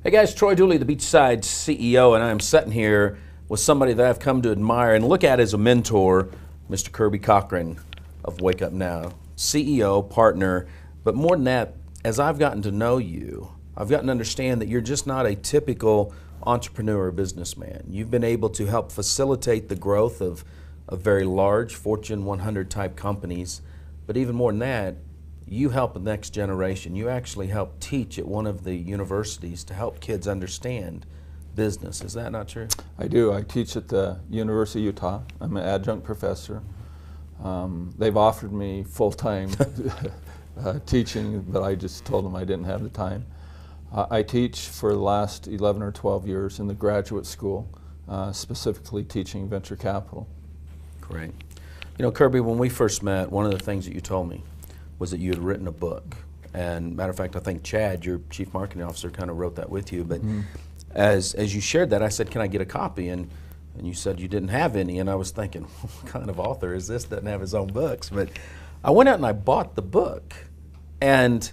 Hey guys, Troy Dooley, the Beachside CEO, and I'm sitting here with somebody that I've come to admire and look at as a mentor, Mr. Kirby Cochran of Wake Up Now, CEO, partner, but more than that, as I've gotten to know you, I've gotten to understand that you're just not a typical entrepreneur or businessman. You've been able to help facilitate the growth of very large Fortune 100 type companies, but even more than that, you help the next generation. You actually help teach at one of the universities to help kids understand business. Is that not true? I do. I teach at the University of Utah. I'm an adjunct professor. They've offered me full-time teaching, but I just told them I didn't have the time. I teach for the last 11 or 12 years in the graduate school, specifically teaching venture capital. Great. You know, Kirby, when we first met, one of the things that you told me was that you had written a book. And matter of fact, I think Chad, your chief marketing officer, kind of wrote that with you. But as you shared that, I said, can I get a copy? And you said you didn't have any. And I was thinking, what kind of author is this, doesn't have his own books? But I went out and I bought the book. And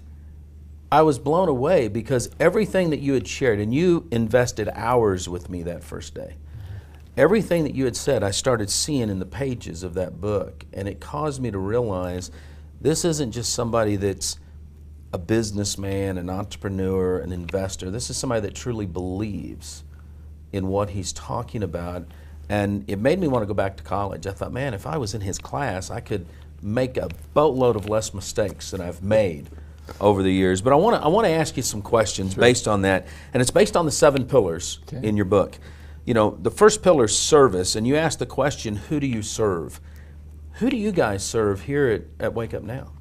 I was blown away because everything that you had shared, and you invested hours with me that first day, everything that you had said, I started seeing in the pages of that book. And it caused me to realize this isn't just somebody that's a businessman, an entrepreneur, an investor. This is somebody that truly believes in what he's talking about. And it made me want to go back to college. I thought, man, if I was in his class, I could make a boatload of less mistakes than I've made over the years. But I want to ask you some questions based on that. And it's based on the 7 pillars in your book. You know, the first pillar is service. And you asked the question, who do you serve? Who do you guys serve here at Wake Up Now?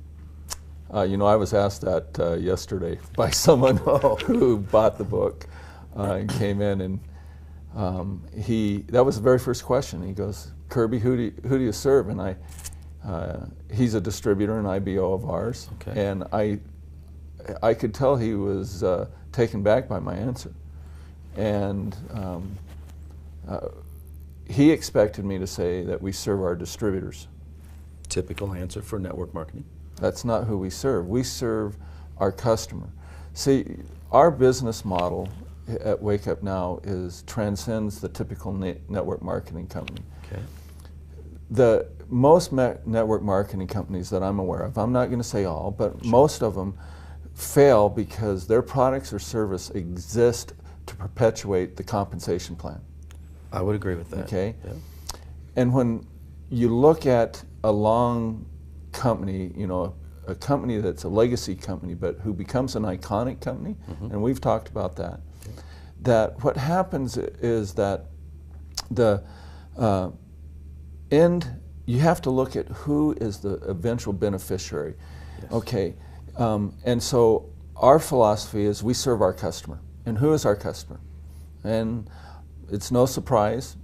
You know, I was asked that yesterday by someone who bought the book and came in, and that was the very first question. He goes, Kirby, who do you serve? And he's a distributor, an IBO of ours, and I could tell he was taken back by my answer, and he expected me to say that we serve our distributors. Typical answer for network marketing. That's not who we serve. We serve our customer. See, our business model at Wake Up Now transcends the typical network marketing company. Okay. The most network marketing companies that I'm aware of, I'm not going to say all, but most of them fail because their products or service exist to perpetuate the compensation plan. I would agree with that. Okay. Yeah. And when you look at a long company, you know, a company that's a legacy company, but who becomes an iconic company, and we've talked about that, that what happens is that the you have to look at who is the eventual beneficiary. Yes. Okay, and so our philosophy is we serve our customer. And who is our customer? And it's no surprise,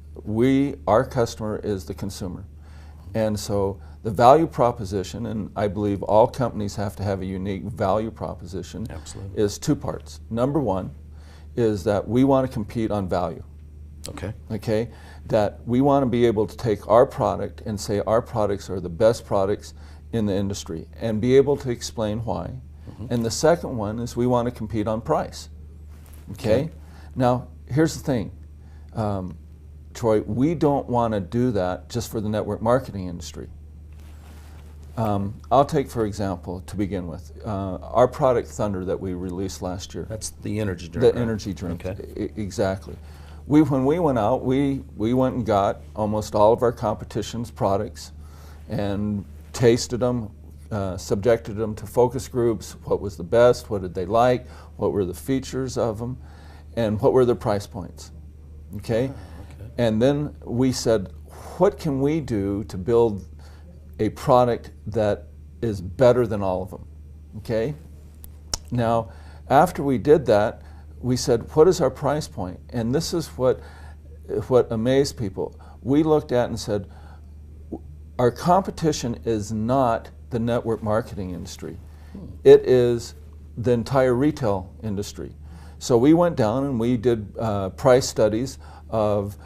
our customer is the consumer. And so the value proposition, and I believe all companies have to have a unique value proposition, is 2 parts. Number 1 is that we want to compete on value. Okay? That we want to be able to take our product and say our products are the best products in the industry and be able to explain why. And the second one is we want to compete on price. Okay? Now, here's the thing. Troy, we don't want to do that just for the network marketing industry. I'll take, for example, to begin with, our product Thunder that we released last year. That's the energy drink. The energy drink, exactly. When we went out, we went and got almost all of our competition's products and tasted them, subjected them to focus groups, what was the best, what did they like, what were the features of them, and what were their price points. Okay? And then we said, what can we do to build a product that is better than all of them? Okay? Now, after we did that, we said, what is our price point? And this is what amazed people. We looked at and said, our competition is not the network marketing industry. It is the entire retail industry. So we went down and we did price studies of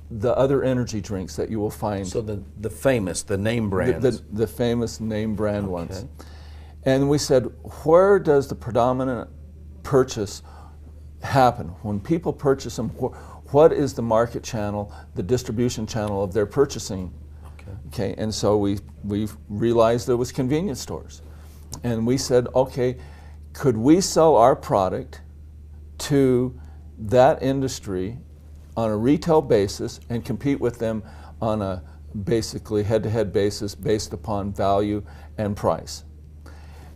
the other energy drinks that you will find. So the famous, the name brands. The famous name brand ones. And we said, where does the predominant purchase happen? When people purchase them, what is the market channel, the distribution channel of their purchasing? Okay, and so we realized there was convenience stores. And we said, okay, could we sell our product to that industry on a retail basis and compete with them on a basically head-to-head basis based upon value and price?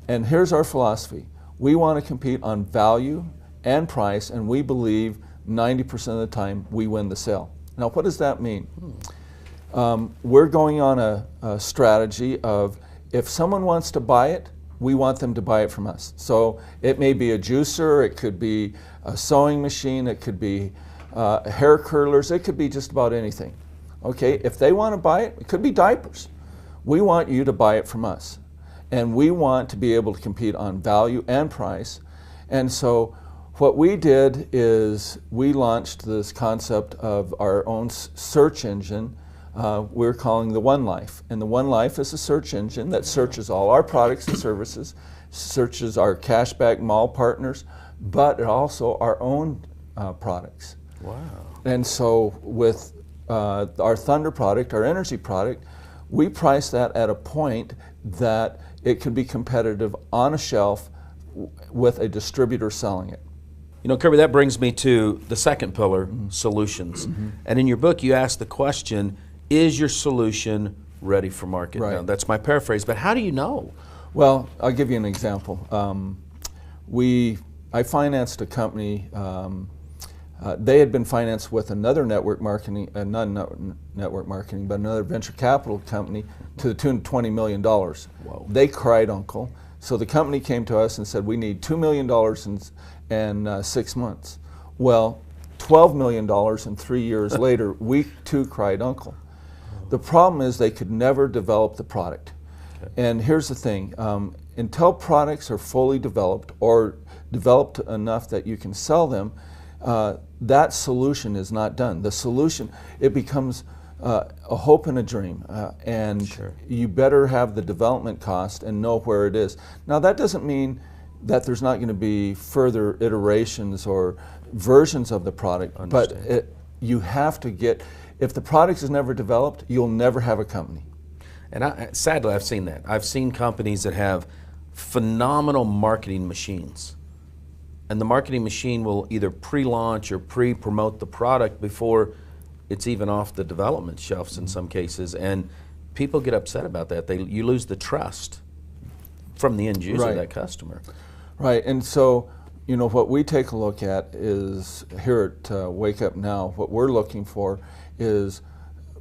And here's our philosophy. We want to compete on value and price, and we believe 90% of the time we win the sale. Now, what does that mean? We're going on a strategy of, if someone wants to buy it, we want them to buy it from us. So it may be a juicer, it could be a sewing machine, it could be hair curlers, it could be just about anything. Okay, if they want to buy it, it could be diapers. We want you to buy it from us. And we want to be able to compete on value and price. And so what we did is we launched this concept of our own search engine. We're calling the WUN Life. And the WUN Life is a search engine that searches all our products and services, searches our cashback mall partners, but also our own products. Wow. And so with our Thunder product, our energy product, we price that at a point that it could be competitive on a shelf with a distributor selling it. You know, Kirby, that brings me to the second pillar, solutions. And in your book, you ask the question, is your solution ready for market? Right. Now, that's my paraphrase, but how do you know? Well, I'll give you an example. I financed a company. They had been financed with another network marketing, not network marketing, but another venture capital company to the tune of $20 million. Whoa. They cried uncle. So the company came to us and said, we need $2 million in 6 months. Well, $12 million and 3 years later, we too cried uncle. The problem is they could never develop the product. Okay. And here's the thing, until products are fully developed or developed enough that you can sell them, that solution is not done. The solution, it becomes a hope and a dream, and sure. You better have the development cost and know where it is. Now that doesn't mean that there's not going to be further iterations or versions of the product, but you have to get, if the product is never developed, you'll never have a company. And sadly, I've seen that. I've seen companies that have phenomenal marketing machines. And the marketing machine will either pre-launch or pre-promote the product before it's even off the development shelves in some cases. And people get upset about that. You lose the trust from the end user, right. That customer. Right, and so, you know, what we take a look at is, here at Wake Up Now, what we're looking for is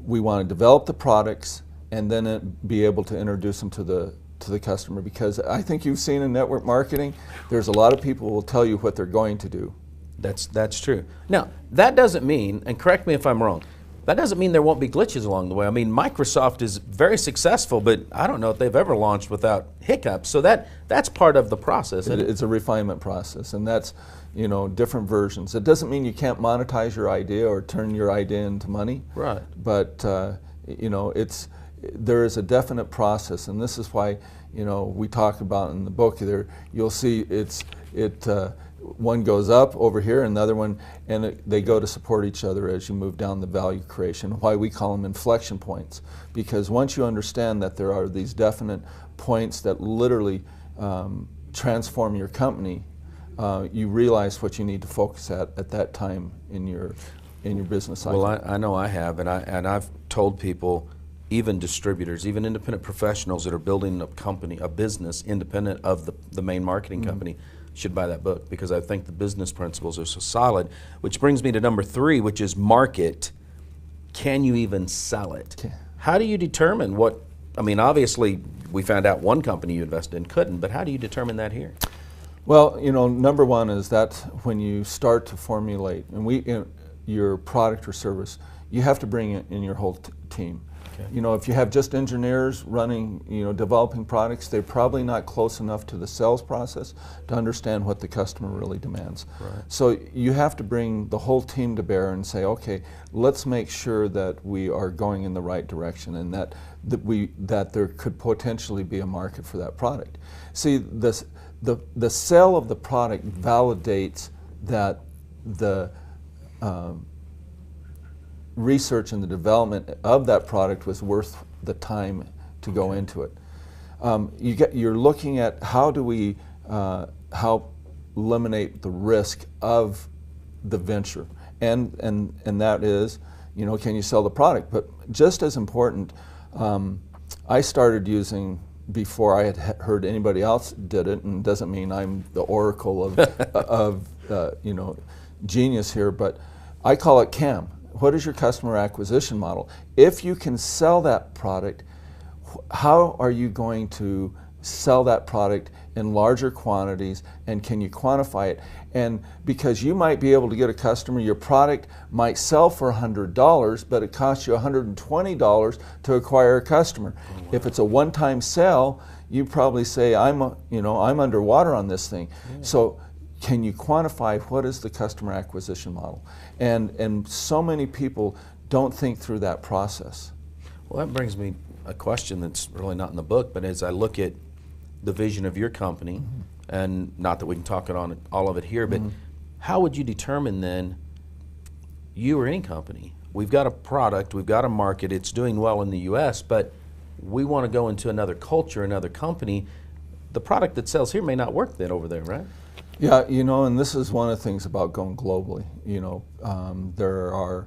we want to develop the products and then be able to introduce them to the customer, because I think you've seen in network marketing, there's a lot of people who will tell you what they're going to do. That's true. Now, that doesn't mean, and correct me if I'm wrong, that doesn't mean there won't be glitches along the way. I mean, Microsoft is very successful, but I don't know if they've ever launched without hiccups. So that's part of the process. It's a refinement process, and that's, you know, different versions. It doesn't mean you can't monetize your idea or turn your idea into money. Right. But you know, there is a definite process, and this is why, you know, we talk about in the book there. You'll see one goes up over here and the other one, and they go to support each other as you move down the value creation. Why we call them inflection points, because once you understand that there are these definite points that literally transform your company, you realize what you need to focus at that time in your business cycle. Well, I know I have, and I've told people, even distributors, even independent professionals that are building a company, a business independent of the main marketing company, should buy that book, because I think the business principles are so solid. Which brings me to number 3, which is market. Can you even sell it? Okay. How do you determine what, I mean, obviously we found out one company you invested in couldn't, but how do you determine that here? Well, you know, number one is that when you start to formulate your product or service, you have to bring in your whole team. You know, if you have just engineers running, you know, developing products, they're probably not close enough to the sales process to understand what the customer really demands. Right. So you have to bring the whole team to bear and say, okay, let's make sure that we are going in the right direction, and that there could potentially be a market for that product. See, the sale of the product validates that the research and the development of that product was worth the time to go into it. You're looking at how do we help eliminate the risk of the venture, and that is, you know, can you sell the product? But just as important, I started using, before I had heard anybody else did it, and doesn't mean I'm the oracle of you know, genius here, but I call it CAM. What is your customer acquisition model? If you can sell that product, how are you going to sell that product in larger quantities, and can you quantify it? And because you might be able to get a customer, your product might sell for $100, but it costs you $120 to acquire a customer. Oh, wow. If it's a one-time sale, you probably say, I'm underwater on this thing. Yeah. So can you quantify what is the customer acquisition model? And so many people don't think through that process. Well, that brings me a question that's really not in the book, but as I look at the vision of your company, mm-hmm. and not that we can talk on all of it here, but mm-hmm. how would you determine then, you or any company, we've got a product, we've got a market, it's doing well in the US, but we want to go into another culture, another company, the product that sells here may not work then over there, right? Yeah, you know, and this is one of the things about going globally. You know, there are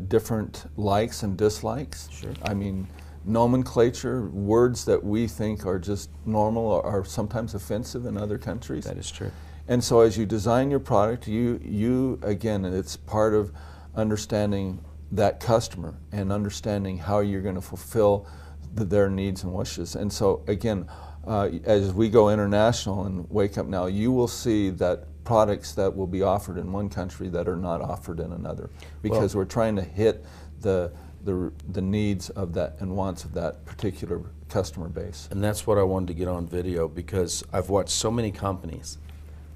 different likes and dislikes. Sure. I mean, nomenclature, words that we think are just normal are sometimes offensive in other countries. That is true. And so as you design your product, you again, it's part of understanding that customer and understanding how you're going to fulfill their needs and wishes. And so again, as we go international and Wake Up Now, you will see that products that will be offered in one country that are not offered in another, because we're trying to hit the needs of that and wants of that particular customer base. And that's what I wanted to get on video, because I've watched so many companies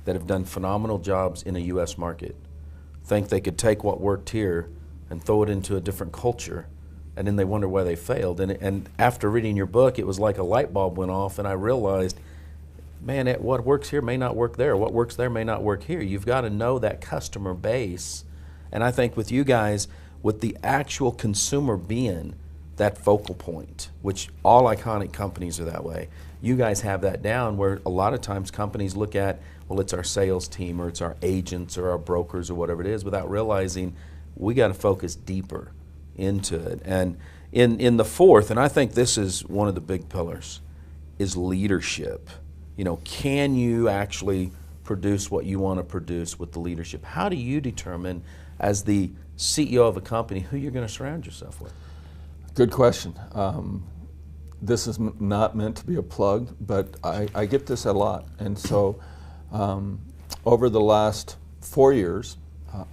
that have done phenomenal jobs in a US market, think they could take what worked here and throw it into a different culture, and then they wonder why they failed. And after reading your book, it was like a light bulb went off, and I realized, man, what works here may not work there. What works there may not work here. You've got to know that customer base. And I think with you guys, with the actual consumer being that focal point, which all iconic companies are that way, you guys have that down, where a lot of times companies look at, well, it's our sales team or it's our agents or our brokers or whatever it is, without realizing we got to focus deeper into it. And in the fourth, and I think this is one of the big pillars, is leadership. You know, can you actually produce what you want to produce with the leadership? How do you determine, as the CEO of a company, who you're going to surround yourself with? Good question. This is not meant to be a plug, but I get this a lot. And so over the last 4 years,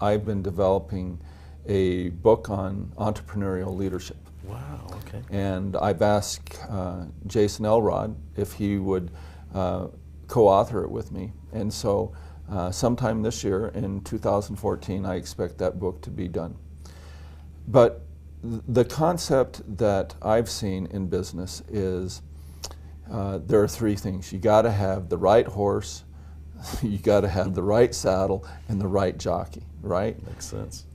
I've been developing a book on entrepreneurial leadership. Wow, okay. And I've asked Jason Elrod if he would co-author it with me. And so sometime this year, in 2014, I expect that book to be done. But the concept that I've seen in business is there are three things. You got to have the right horse, you got to have the right saddle, and the right jockey, right? Makes sense.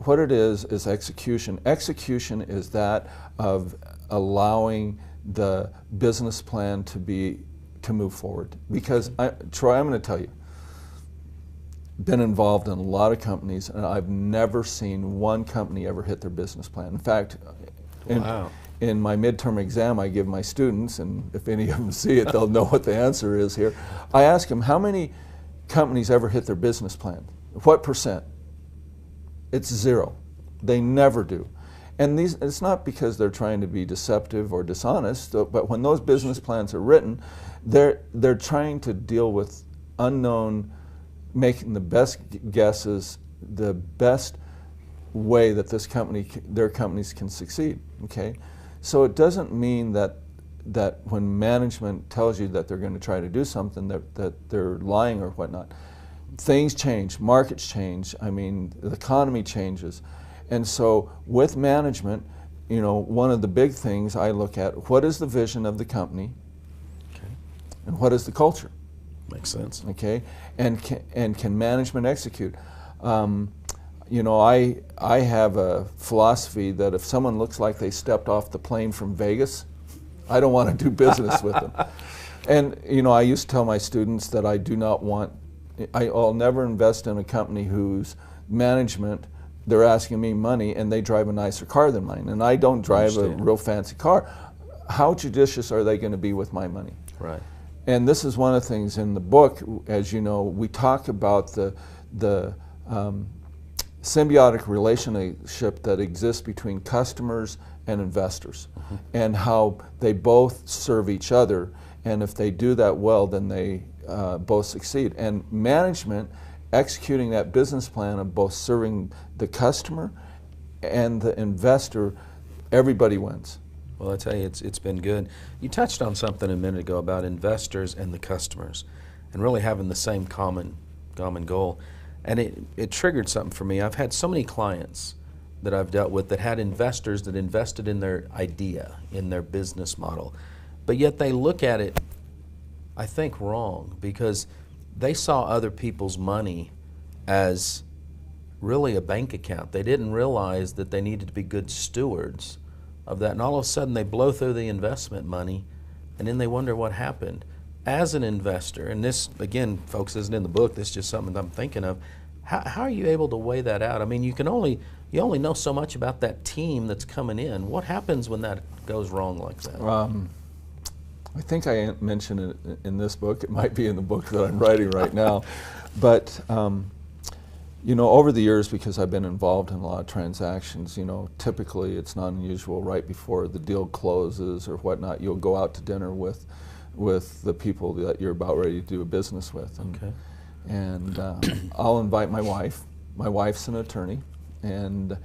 What it is execution. Execution is that of allowing the business plan to move forward. Because, Troy, I'm going to tell you, been involved in a lot of companies, and I've never seen one company ever hit their business plan. In fact, in my midterm exam I give my students, and if any of them see it, they'll know what the answer is here. I ask them, how many companies ever hit their business plan? What percent? It's 0. They never do. And it's not because they're trying to be deceptive or dishonest, but when those business plans are written, they're trying to deal with unknown, making the best guesses, the best way that their companies can succeed. Okay, so it doesn't mean that when management tells you that they're going to try to do something that they're lying or whatnot. Things change, markets change. I mean, the economy changes, and so with management, you know, one of the big things I look at: what is the vision of the company, okay, and what is the culture? Makes sense. Okay, and can management execute? You know, I have a philosophy that if someone looks like they stepped off the plane from Vegas, I don't want to do business with them. And you know, I used to tell my students that I do not want, I'll never invest in a company whose management, they're asking me money and they drive a nicer car than mine, and I don't drive a real fancy car. How judicious are they going to be with my money? Right. And this is one of the things in the book, as you know, we talk about the symbiotic relationship that exists between customers and investors, and how they both serve each other, and if they do that well, then they both succeed. And management executing that business plan of both serving the customer and the investor, everybody wins. Well, I tell you, it's been good. You touched on something a minute ago about investors and the customers, and really having the same common goal. And it triggered something for me. I've had so many clients that I've dealt with that had investors that invested in their idea, in their business model, but yet they look at it, I think, wrong, because they saw other people's money as really a bank account. They didn't realize that they needed to be good stewards of that, and all of a sudden they blow through the investment money, and then they wonder what happened. As an investor, and this, again, folks, isn't in the book, this is just something I'm thinking of, how are you able to weigh that out? I mean, you only know so much about that team that's coming in. What happens when that goes wrong like that? I think I mentioned it in this book. It might be in the book that I'm writing right now. But, you know, over the years, because I've been involved in a lot of transactions, you know, typically it's not unusual right before the deal closes or whatnot, you'll go out to dinner with the people that you're about ready to do a business with. And I'll invite my wife. My wife's an attorney, and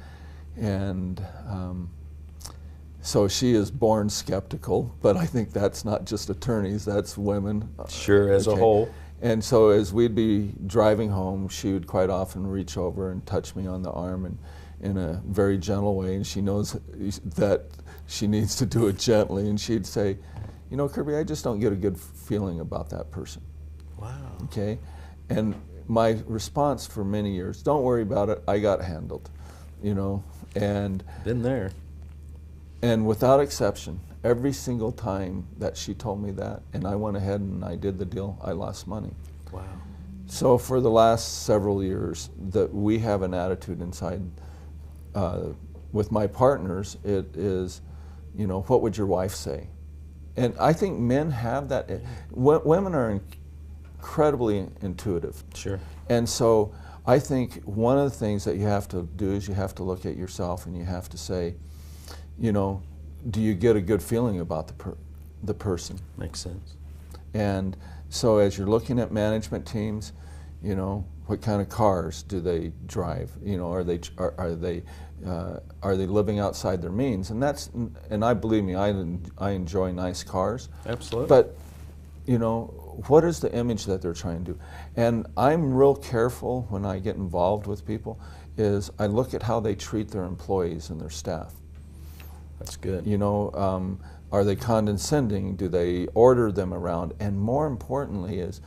so she is born skeptical, but I think that's not just attorneys, that's women. Sure, as a whole. And so as we'd be driving home, she would quite often reach over and touch me on the arm, and in a very gentle way, and she knows that she needs to do it gently, and she'd say, you know, Kirby, I just don't get a good feeling about that person. Wow. Okay? And my response for many years, don't worry about it, I got handled, you know, and been there. And without exception, every single time that she told me that, and I went ahead and I did the deal, I lost money. Wow. So for the last several years, that we have an attitude inside with my partners, it is, you know, what would your wife say? And I think men have that. Women are incredibly intuitive. Sure. And so I think one of the things that you have to do is you have to look at yourself and you have to say, you know, do you get a good feeling about the person? Makes sense. And so as you're looking at management teams, you know, what kind of cars do they drive? You know, are they living outside their means? And and I believe me, I enjoy nice cars. Absolutely. But you know, what is the image that they're trying to do? And I'm real careful when I get involved with people. Is I look at how they treat their employees and their staff. That's good. You know, are they condescending? Do they order them around? And more importantly is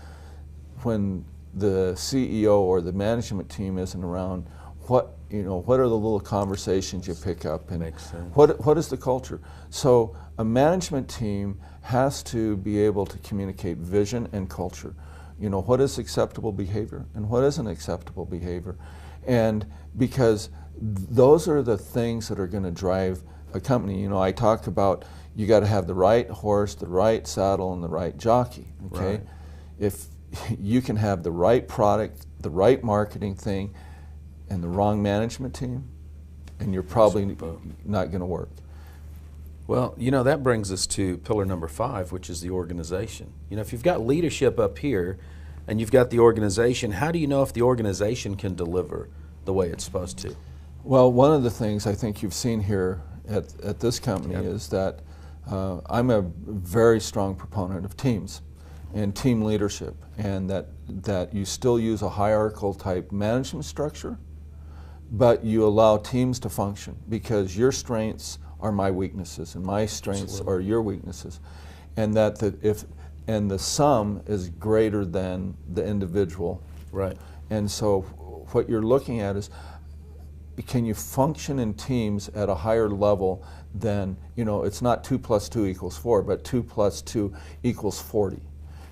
when the CEO or the management team isn't around, what are the little conversations you pick up, and Makes sense. what is the culture? So a management team has to be able to communicate vision and culture. You know, what is acceptable behavior and what isn't acceptable behavior, and because those are the things that are going to drive a company. You know, I talk about you got to have the right horse, the right saddle, and the right jockey. Okay, Right. If you can have the right product, the right marketing thing, and the wrong management team, and you're probably not going to work. Well, you know, that brings us to pillar number 5, which is the organization. You know, if you've got leadership up here and you've got the organization, how do you know if the organization can deliver the way it's supposed to? Well, one of the things I think you've seen here at this company is that I'm a very strong proponent of teams and team leadership, and that you still use a hierarchical type management structure, but you allow teams to function, because your strengths are my weaknesses and my strengths are your weaknesses, and that the sum is greater than the individual. Right. And so what you're looking at is, can you function in teams at a higher level than, you know, it's not 2 + 2 = 4, but 2 + 2 = 40.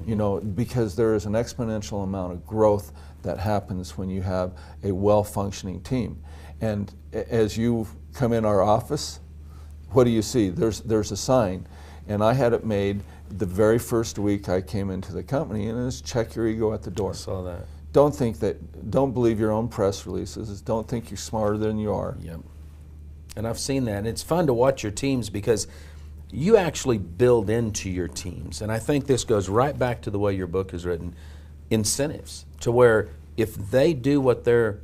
You know, because there is an exponential amount of growth that happens when you have a well-functioning team. And as you come in our office, what do you see? There's a sign, and I had it made the very first week I came into the company, and it's check your ego at the door. I saw that. Don't believe your own press releases. Don't think you're smarter than you are. Yep. And I've seen that. And it's fun to watch your teams because you actually build into your teams. And I think this goes right back to the way your book is written. Incentives, to where if they do what they're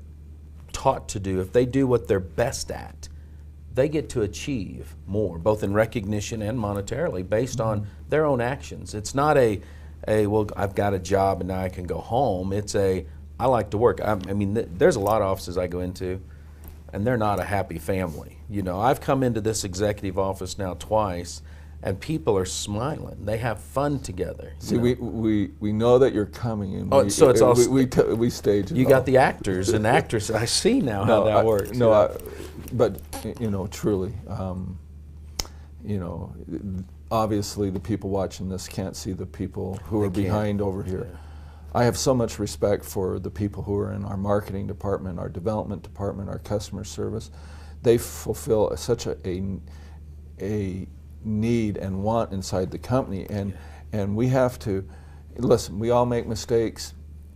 taught to do, if they do what they're best at, they get to achieve more, both in recognition and monetarily, based on their own actions. It's not well, I've got a job and now I can go home. It's I like to work. I mean, there's a lot of offices I go into, and they're not a happy family. You know, I've come into this executive office now twice, and people are smiling. They have fun together. See, we know that you're coming, and so it's all we stage it. You got the actors and actresses. I see now how that works. But you know, truly, you know, obviously the people watching this can't see the people who are behind over here. Yeah. I have so much respect for the people who are in our marketing department, our development department, our customer service. They fulfill such a need and want inside the company, and we have to listen. We all make mistakes.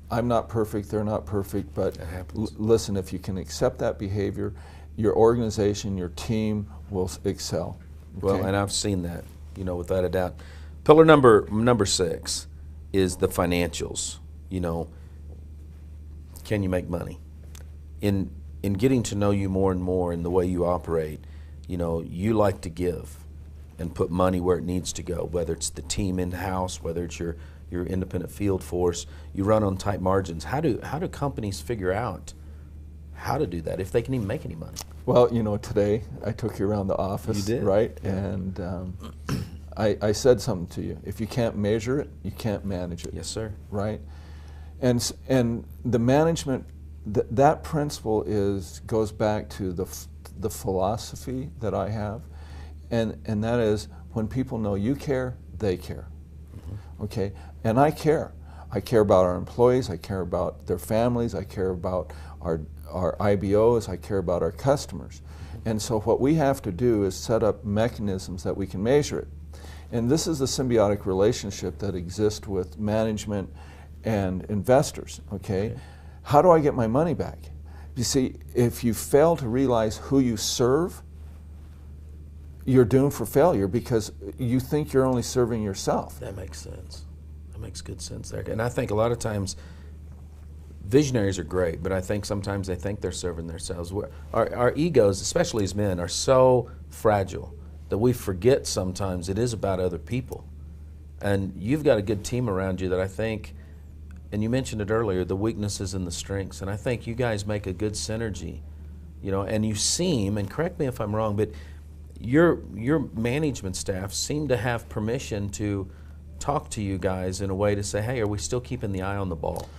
I'm not perfect, they're not perfect, but listen, if you can accept that behavior, your organization, your team will excel. Okay? Well, and I've seen that, you know, without a doubt. Pillar number 6 is the financials. You know, can you make money? In getting to know you more and more in the way you operate, you know, you like to give and put money where it needs to go, whether it's the team in-house, whether it's your independent field force. You run on tight margins. How do companies figure out how to do that, if they can even make any money? Well, you know, today I took you around the office, you did. Right? Yeah. And I said something to you. If you can't measure it, you can't manage it. Yes, sir. Right? And the management, that principle goes back to the philosophy that I have, and that is, when people know you care, they care. Okay? And I care. I care about our employees, I care about their families, I care about our IBOs, I care about our customers. And so what we have to do is set up mechanisms that we can measure it. And this is the symbiotic relationship that exists with management and investors, okay? How do I get my money back? You see, if you fail to realize who you serve, you're doomed for failure, because you think you're only serving yourself. That makes sense. That makes good sense there. And I think a lot of times visionaries are great, but I think sometimes they think they're serving themselves. Our egos, especially as men, are so fragile that we forget sometimes it is about other people. And you've got a good team around you that I think, and you mentioned it earlier, the weaknesses and the strengths, and I think you guys make a good synergy, you know, and you seem, and correct me if I'm wrong, but your management staff seem to have permission to talk to you guys in a way to say, hey, are we still keeping the eye on the ball?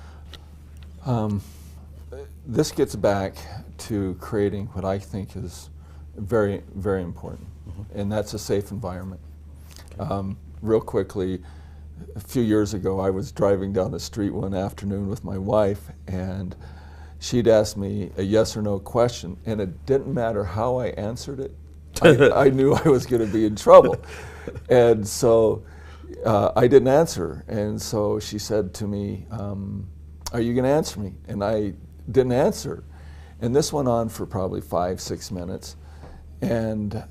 This gets back to creating what I think is very, very important, and that's a safe environment. Okay. Real quickly, a few years ago, I was driving down the street one afternoon with my wife, and she'd asked me a yes or no question, and it didn't matter how I answered it. I knew I was going to be in trouble. And so I didn't answer. And so she said to me, are you going to answer me? And I didn't answer. And this went on for probably 5-6 minutes. And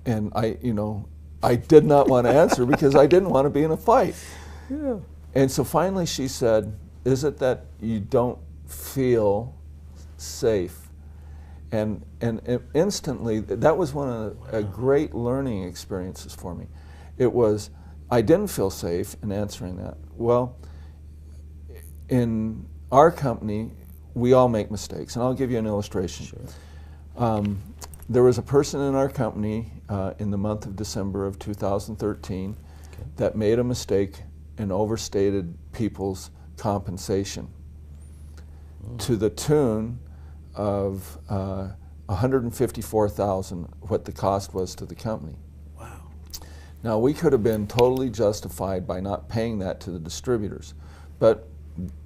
I, you know, I did not want to answer because I didn't want to be in a fight. Yeah. And so finally she said, is it that you don't feel safe? And instantly, that was one of the great learning experiences for me. It was, I didn't feel safe in answering that. Well, in our company, we all make mistakes, and I'll give you an illustration. Sure. There was a person in our company in the month of December of 2013 that made a mistake and overstated people's compensation. to the tune of $154,000, what the cost was to the company. Wow. Now, we could have been totally justified by not paying that to the distributors, but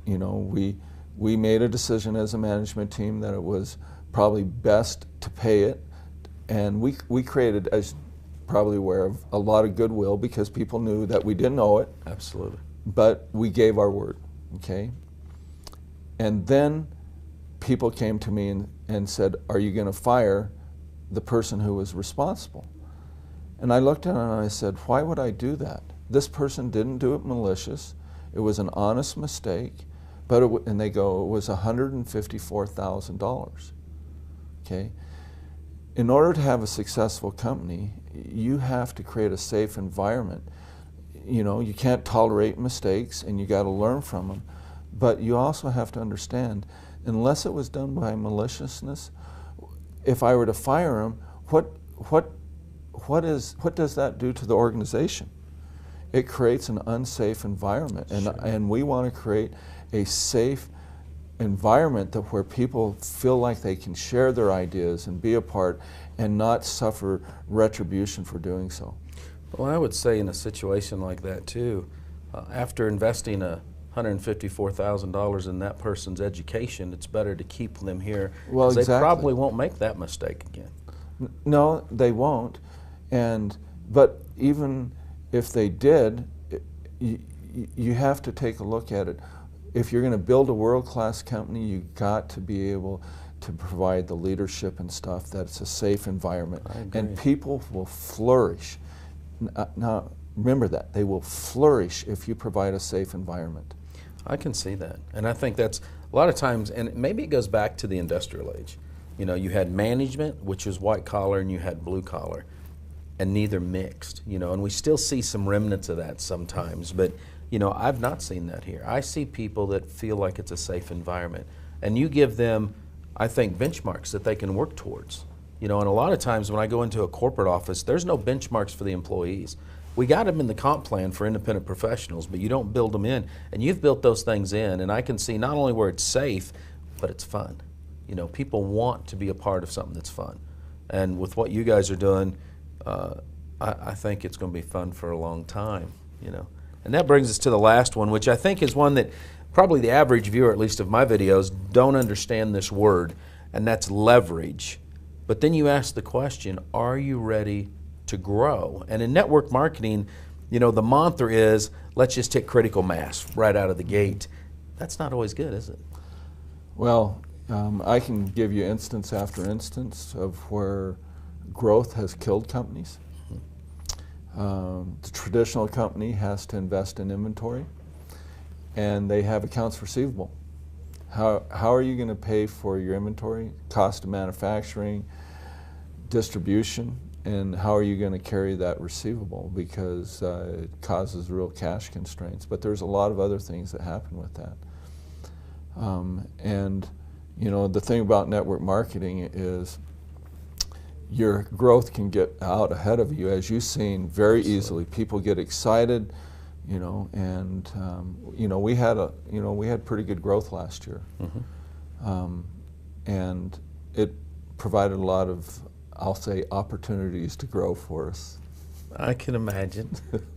you know, we made a decision as a management team that it was probably best to pay it, and we created, as probably aware of, a lot of goodwill because people knew that we didn't owe it. Absolutely. But we gave our word, okay? And then people came to me and said, are you going to fire the person who was responsible? And I looked at it and I said, why would I do that? This person didn't do it malicious. It was an honest mistake. But and they go, it was $154,000, okay? In order to have a successful company, you have to create a safe environment. You know, you can't tolerate mistakes and you got to learn from them. But you also have to understand, unless it was done by maliciousness, if I were to fire him, what does that do to the organization? It creates an unsafe environment, and we want to create a safe environment where people feel like they can share their ideas and be a part and not suffer retribution for doing so. Well, I would say in a situation like that too, after investing $154,000 in that person's education, it's better to keep them here. Well, exactly. They probably won't make that mistake again. No, they won't. But even if they did, you have to take a look at it. If you're going to build a world-class company, you've got to be able to provide the leadership and stuff that's a safe environment. And people will flourish. Now, remember that. They will flourish if you provide a safe environment. I can see that. And I think that's a lot of times, and maybe it goes back to the industrial age. You know, you had management, which is white collar, and you had blue collar, and neither mixed, you know, and we still see some remnants of that sometimes, but you know, I've not seen that here. I see people that feel like it's a safe environment, and you give them, I think, benchmarks that they can work towards. You know, and a lot of times when I go into a corporate office, there's no benchmarks for the employees. We got them in the comp plan for independent professionals, but you don't build them in, and you've built those things in, and I can see not only where it's safe, but it's fun. You know, people want to be a part of something that's fun, and with what you guys are doing, I think it's going to be fun for a long time, you know. And that brings us to the last one, which I think is one that probably the average viewer, at least of my videos, don't understand this word, and that's leverage. But then you ask the question, are you ready to grow? And in network marketing, you know, the mantra is, let's just hit critical mass right out of the gate. That's not always good, is it? Well, I can give you instance after instance of where growth has killed companies. The traditional company has to invest in inventory, and they have accounts receivable. How are you going to pay for your inventory, cost of manufacturing, distribution, and how are you going to carry that receivable, because it causes real cash constraints. But there's a lot of other things that happen with that. And you know, the thing about network marketing is your growth can get out ahead of you, as you've seen, very easily. People get excited, you know, and you know, we had pretty good growth last year, and it provided a lot of, I'll say, opportunities to grow for us. I can imagine,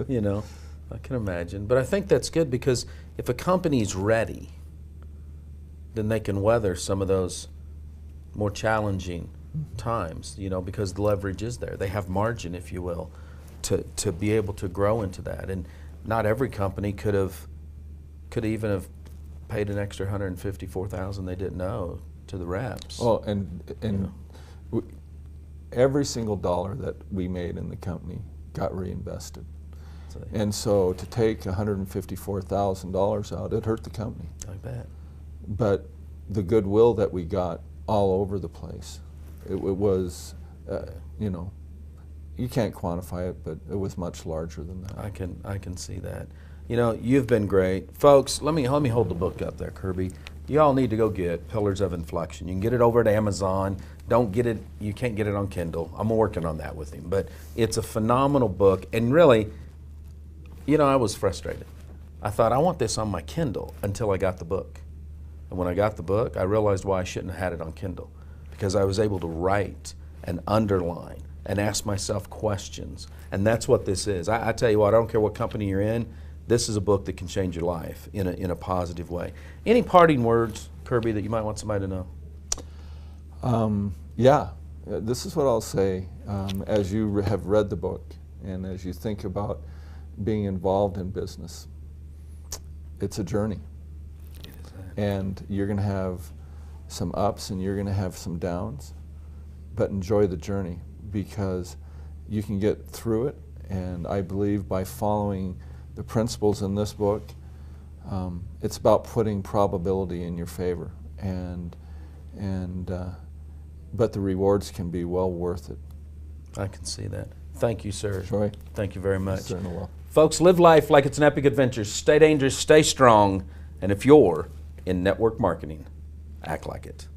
you know, I can imagine. But I think that's good, because if a company's ready, then they can weather some of those more challenging times, you know, because the leverage is there. They have margin, if you will, to be able to grow into that. And not every company could even have paid an extra $154,000 they didn't know to the reps. Well, and you know, every single dollar that we made in the company got reinvested. And so to take $154,000 out, it hurt the company. I bet. But the goodwill that we got all over the place, it was, you know, you can't quantify it, but it was much larger than that. I can see that. You know, you've been great, folks. Let me hold the book up there, Kirby. You all need to go get Pillars of Inflection. You can get it over at Amazon. Don't get it. You can't get it on Kindle. I'm working on that with him, but it's a phenomenal book. And really, you know, I was frustrated. I thought, I want this on my Kindle, until I got the book. And when I got the book, I realized why I shouldn't have had it on Kindle, because I was able to write and underline and ask myself questions. And that's what this is. I tell you what, I don't care what company you're in, this is a book that can change your life in a positive way. Any parting words, Kirby, that you might want somebody to know? Yeah, this is what I'll say. As you have read the book and as you think about being involved in business, it's a journey. It is. And you're going to have some ups and you're going to have some downs, but enjoy the journey, because you can get through it. And I believe by following the principles in this book, it's about putting probability in your favor, but the rewards can be well worth it. I can see that. Thank you, sir. Troy? Thank you very much. Certainly will. Folks, live life like it's an epic adventure. Stay dangerous, stay strong, and if you're in network marketing, act like it.